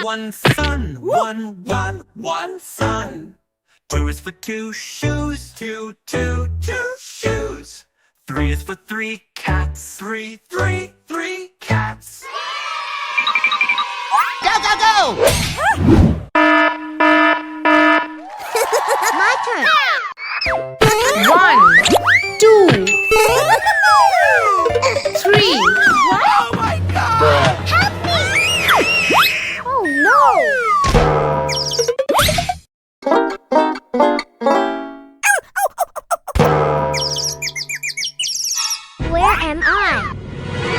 one sun. One sun. Two is for two shoes. Two shoes. Three is for three cats. Three cats. Go! My turn. 1, 2, 3. Oh my God! Help me! Oh no! Where am I?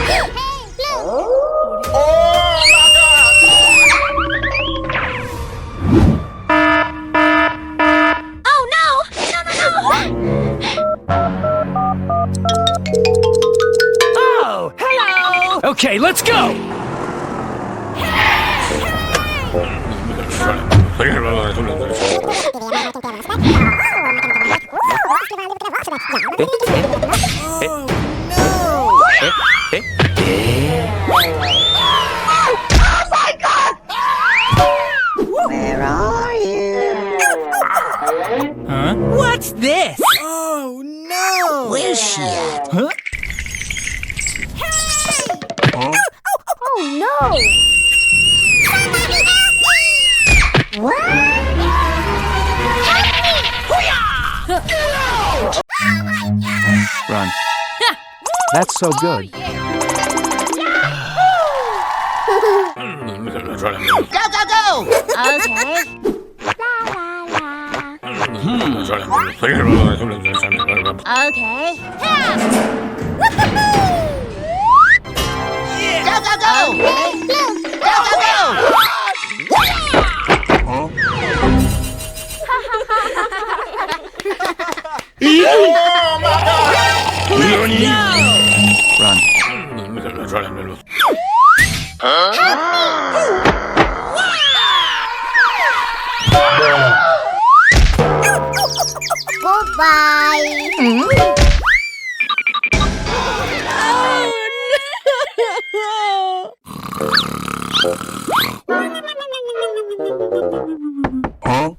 Hey, Blue! Oh no! Oh, hello! Okay, let's go! Where are you? Huh? What's this? Oh no! Where's she at? Huh? Oh no! What? Run. That's so good. Go! Okay. Okay. Go! Run. Goodbye. Huh?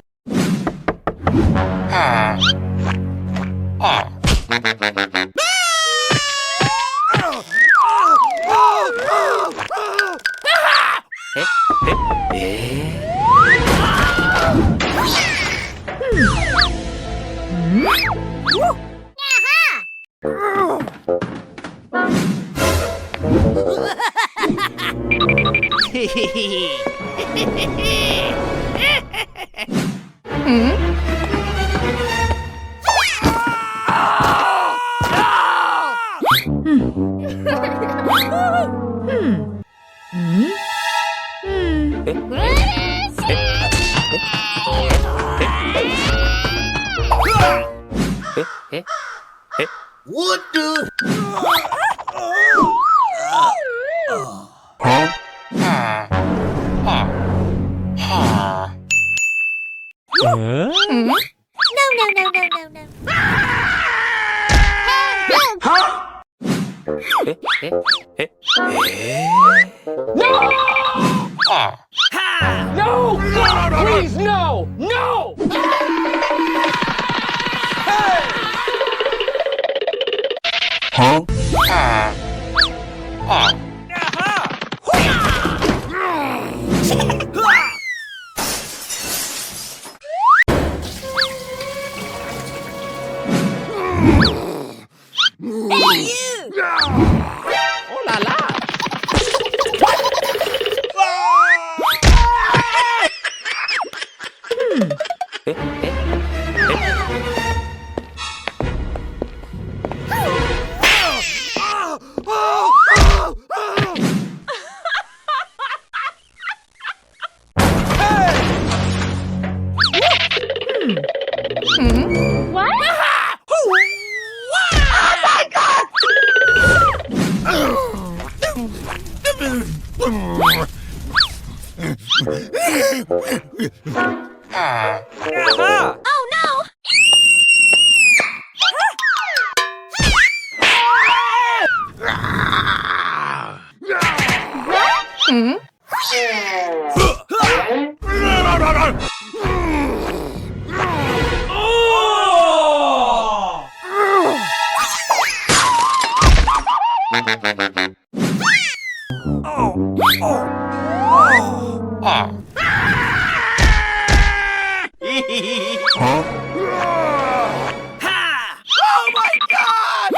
What the? Huh? No. No! Please, no! No! Huh? Oh la la! Oh no! Oh my God! Oh my God!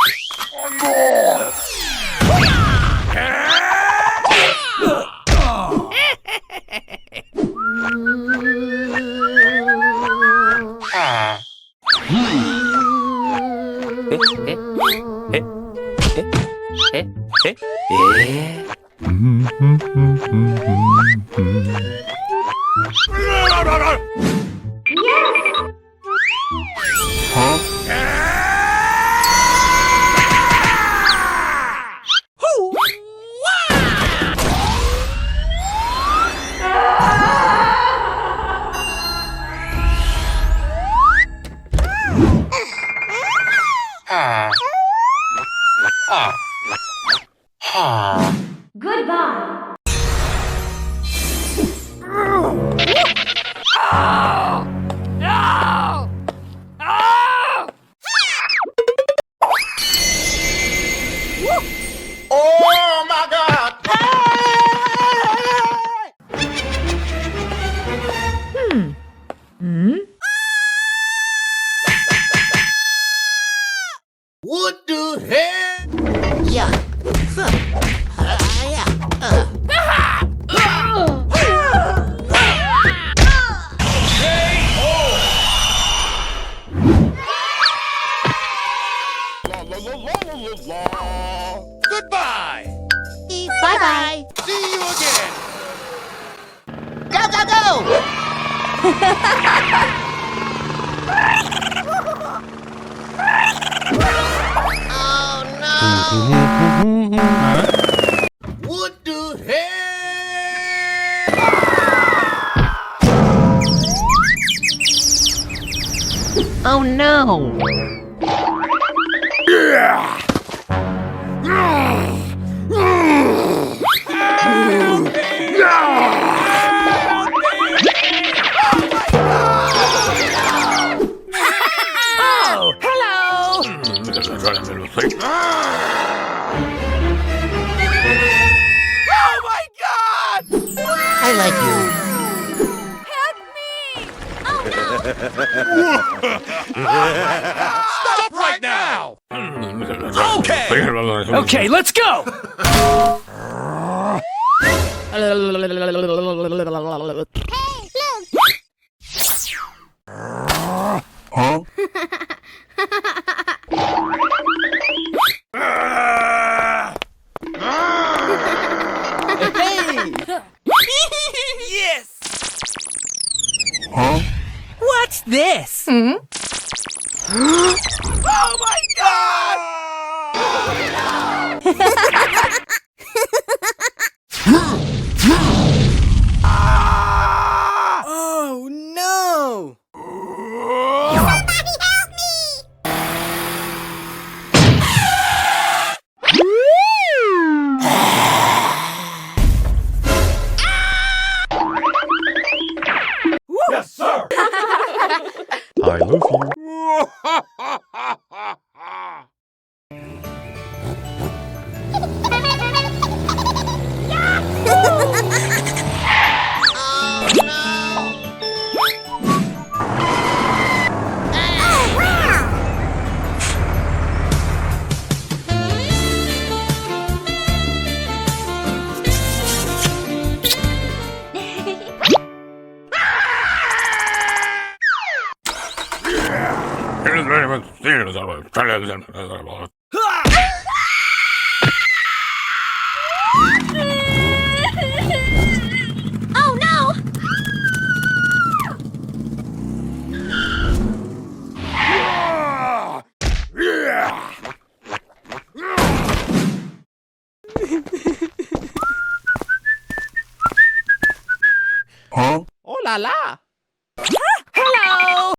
What the hell? Yeah. Goodbye! Bye-bye. See you again! Go, go, go! Oh, no. What the hell? Oh, no. Oh, hello! Oh my God! I like you. Stop right now! Okay, let's go! Yes! What's this? Oh my God! Oh no! Yes, sir! I love you. Oh, no. Huh? Oh la la! Hello!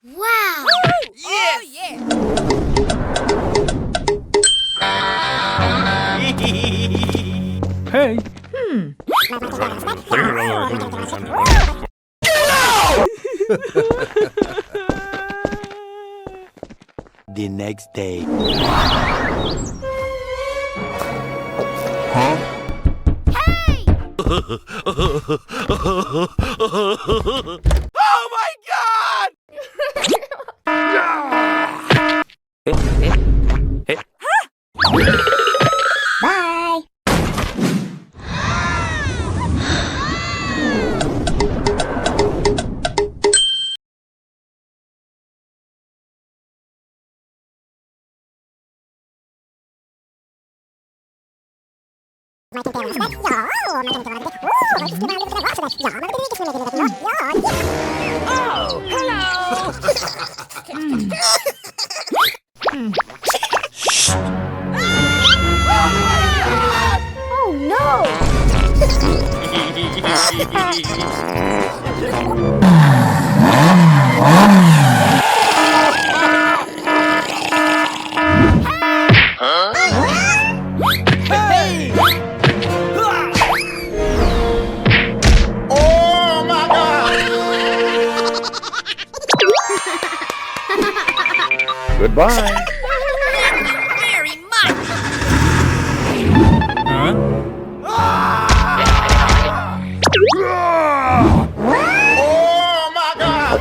Wow. Yes! Oh, yeah. Hey. The next day. Huh? Oh my god! Oh, hello! Oh no! Hey! Oh my God! Goodbye. Very much! Huh? Oh my God!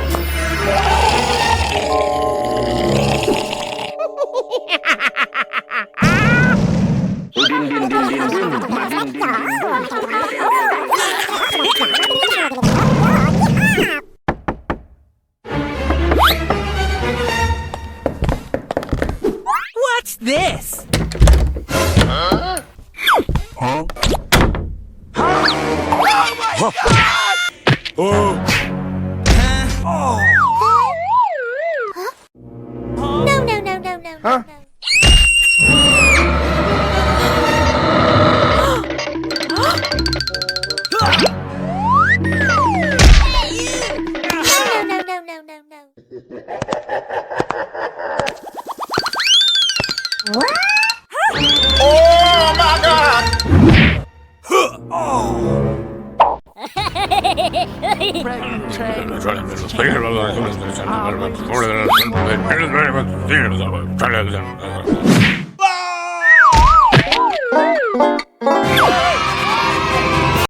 What's this? Huh? Oh. No. Huh? Oh my God!